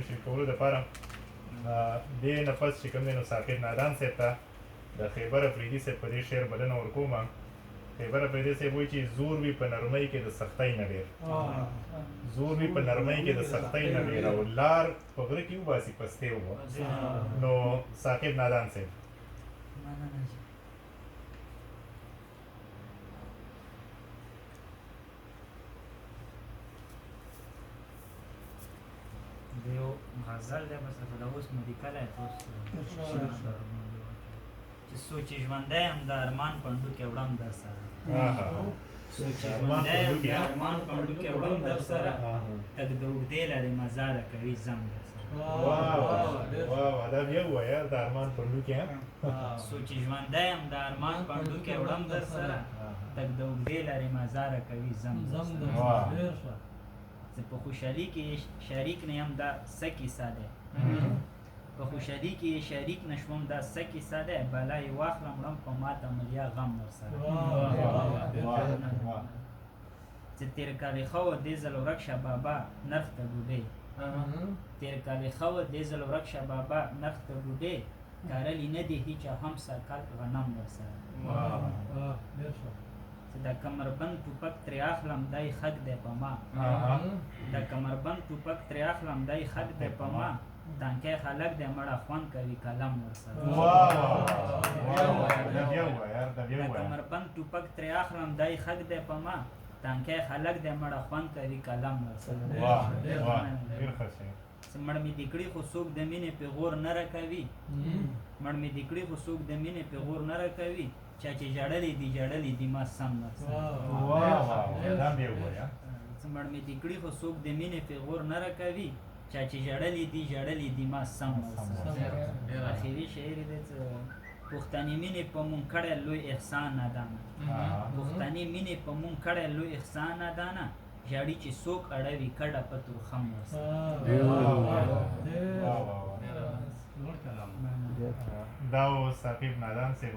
شریکولو دپاره دې نفس چې کوم دی نو ثاقب نادان صاحب ته د خیبر افریدي صاحب په دې شعر بلنه ورکوم. خیبر افریدي صاحب وایي چې زور وي په نرمۍ کې د سختۍ نه ډېر، زور وي په نرمۍ کې د سختۍ نه ډېر، او لار په غره کې وباسي پستې وبه. نو ثاقب نادان صاحب دیو غزل دی بس ته اوس مې لیکلی اوس چې سوچې ژوندی یم د ارمان پنډو کې وړم در سره، سوچې ژوندی یم د ارمان پنډو کې وړم در سره، تګ د اوږدې لارې مزاره کوي زم در سره. دا بیا ووایه د ارمان پنډو کې سوچې ژوندی یم د ارمان پنډو کې وړم در سره، تګ د اوږدې لارې مزاره کوي زم در سره. زه په خوشحالي کې شریک نه یم دا څه کیسه دی، په خوشحالي کې شریک نه شوم دا څه کیسه دی، بلا یې واخلم وړم په ماته ملیا غم ورسره. چې تېر کال یې ښه وه دې ځل ورک شه بابا نرخ ته ډوډۍ، تېر کال یې ښه وه دې ځل ورک شه بابا نرخ ته ډوډۍ، کارلي نه دي هیچا هم سرکال غنم ورسره. د کمربند ټوپک ترې اخلم دی خک دی په ما، د کمربند ټوپک ترې اخلم دی خک دی په ما، تانکی خلک دی مړه خوند کوي قلم ورسره. د کمربند ټوپک ترې اخلم دی خک دی په ما، تانکی خلک دی مړه خوند کوي قلم ورسره. مړ مې دې کړي خو څوک د مینې پیغور نه راکوي، مړ مې دې کړي خو څوک د مینې پیغور نه راکوي، چا چې ژړلې دي ما سم ورسره. مړ مې دې کړي خو څوک د مینې پیغور نه راکوي، چا چې ژړلې دي ما سم ورسره. اخري شعر دی پښتني مینې په مونږ کړی لوی احسان نادانه، پښتني مینې په مونږ کړی لوی احسان نادانه، ژاړي چې څوک اړوي کډه په تورخم ورسره. دا و ثاقب نادان صاحب